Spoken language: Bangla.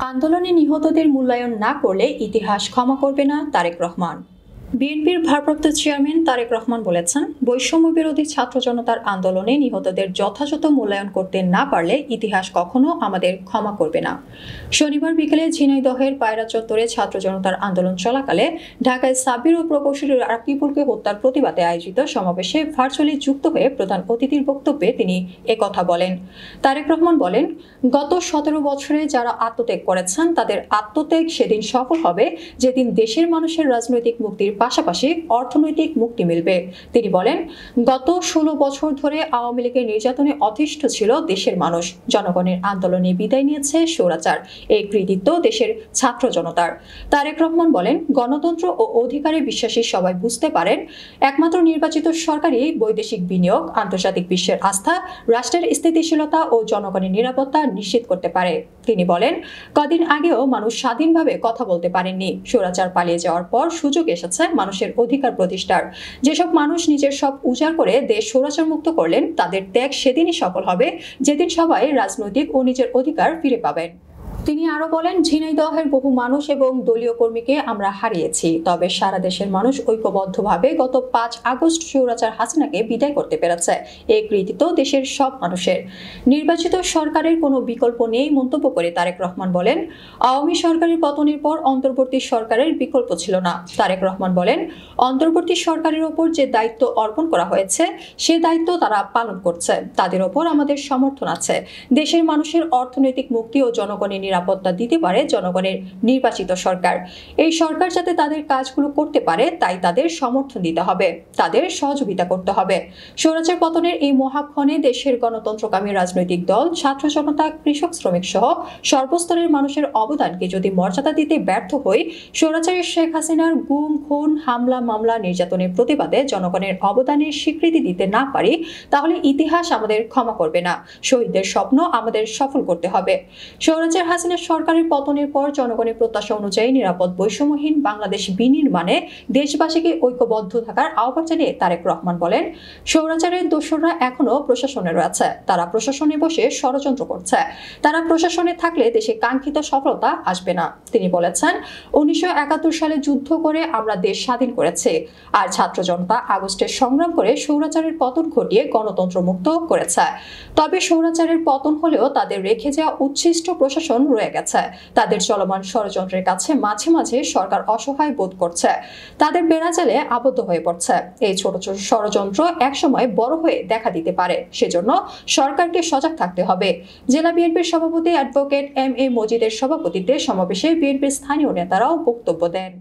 আন্দোলনে নিহতদের মূল্যায়ন না করলে ইতিহাস ক্ষমা করবে না তারেক রহমান। বিএনপির ভারপ্রাপ্ত চেয়ারম্যান তারেক রহমান বলেছেন, বৈষম্য বিরোধী ছাত্র জনতার আন্দোলনে নিহতদের যথাযথ মূল্যায়ন করতে না পারলে ইতিহাস কখনো আমাদের ক্ষমা করবে না। শনিবার বিকেলে ঝিনাইদহের পায়রা চত্বরে ছাত্র জনতার আন্দোলন চলাকালে ঢাকায় সাব্বির ও প্রকৌশলী রাকিবুলকে হত্যার প্রতিবাদে আয়োজিত সমাবেশে ভার্চুয়ালি যুক্ত হয়ে প্রধান অতিথির বক্তব্যে তিনি একথা বলেন। তারেক রহমান বলেন, গত 17 বছরে যারা আত্মত্যাগ করেছেন তাদের আত্মত্যাগ সেদিন সফল হবে যেদিন দেশের মানুষের রাজনৈতিক মুক্তির পাশাপাশি অর্থনৈতিক মুক্তি মিলবে। তিনি বলেন, গত 16 বছর ধরে আওয়ামী লীগের নির্যাতনে অতিষ্ঠ ছিল দেশের মানুষ। জনগণের আন্দোলনে বিদায় নিয়েছে স্বৈরাচার। এই কৃতিত্ব দেশের ছাত্র জনতার। তারেক রহমান বলেন, গণতন্ত্র ও অধিকারে বিশ্বাসী সবাই বুঝতে পারেন একমাত্র নির্বাচিত সরকারই বৈদেশিক বিনিয়োগ, আন্তর্জাতিক বিশ্বের আস্থা, রাষ্ট্রের স্থিতিশীলতা ও জনগণের নিরাপত্তা নিশ্চিত করতে পারে। তিনি বলেন, কদিন আগেও মানুষ স্বাধীনভাবে কথা বলতে পারেননি। স্বৈরাচার পালিয়ে যাওয়ার পর সুযোগ এসেছে মানুষের অধিকার প্রতিষ্ঠার। যেসব মানুষ নিজের সব উজাড় করে দেশ স্বৈরাচার মুক্ত করলেন তাদের ত্যাগ সেদিনই সফল হবে যেদিন সবাই রাজনৈতিক ও নিজের অধিকার ফিরে পাবেন। তিনি আরো বলেন, ঝিনাইদহের বহু মানুষ এবং দলীয় কর্মীকে আমরা হারিয়েছি, তবে সারা দেশের মানুষ ঐক্যবদ্ধভাবে গত 5 আগস্ট স্বৈরাচার হাসিনাকে বিদায় করতে পেরেছে। এই কৃতিত্ব দেশের সব মানুষের। নির্বাচিত সরকারের কোনো বিকল্প নেই মন্তব্য করে তারেক রহমান বলেন, আওয়ামী সরকারের পতনের পর অন্তর্বর্তী সরকারের বিকল্প ছিল না। তারেক রহমান বলেন, অন্তর্বর্তী সরকারের ওপর যে দায়িত্ব অর্পণ করা হয়েছে সে দায়িত্ব তারা পালন করছে। তাদের ওপর আমাদের সমর্থন আছে। দেশের মানুষের অর্থনৈতিক মুক্তি ও জনগণের নিরাপত্তা দিতে পারে জনগণের নির্বাচিত সরকার। এই সরকার যাতে তাদের কাজগুলো করতে পারে তাই তাদের সমর্থন দিতে হবে, তাদের সহযোগিতা করতে হবে। স্বৈরাচার পতনের এই মহাক্ষণে দেশের গণতন্ত্রকামী রাজনৈতিক দল, ছাত্র জনতা, কৃষক, শ্রমিক সহ সর্বস্তরের মানুষের অবদানকে যদি মর্যাদা দিতে ব্যর্থ হই, স্বৈরাচারী শেখ হাসিনার গুম, খুন, হামলা, মামলা, নির্যাতনের প্রতিবাদে জনগণের অবদানের স্বীকৃতি দিতে না পারি, তাহলে ইতিহাস আমাদের ক্ষমা করবে না। শহীদদের স্বপ্ন আমাদের সফল করতে হবে। স্বৈরাচার হাসিনা সরকারের পতনের পর জনগণের প্রত্যাশা অনুযায়ী নিরাপদ বৈষম্যহীন বাংলাদেশ বিনির্মাণে দেশবাসীকে ঐক্যবদ্ধ থাকার আহ্বান জানিয়ে তারেক রহমান বলেন, স্বৈরাচারের দোসররা এখনো প্রশাসনে রয়েছে। তারা প্রশাসনে বসে ষড়যন্ত্র করছে। তারা প্রশাসনে থাকলে দেশে কাঙ্ক্ষিত সফলতা আসবে না। তিনি বলেছেন, 1971 সালে যুদ্ধ করে আমরা দেশ স্বাধীন করেছি, আর ছাত্র জনতা আগস্টের সংগ্রাম করে স্বৈরাচারের পতন ঘটিয়ে গণতন্ত্র মুক্ত করেছে। তবে স্বৈরাচারের পতন হলেও তাদের রেখে যাওয়া উচ্ছিষ্ট প্রশাসন রয়ে গেছে। তাদের চলমান ষড়যন্ত্রের কাছে মাঝে মাঝে সরকার অসহায় বোধ করছে, তাদের বেড়াজালে আবদ্ধ হয়ে পড়ছে। এই ছোট ছোট ষড়যন্ত্র একসময় বড় হয়ে দেখা দিতে পারে, সেজন্য সরকারকে সজাগ থাকতে হবে। জেলা বিএনপির সভাপতি অ্যাডভোকেট এম এ মজিদের সভাপতিত্বে সমাবেশে বিএনপির স্থানীয় নেতারাও বক্তব্য দেন।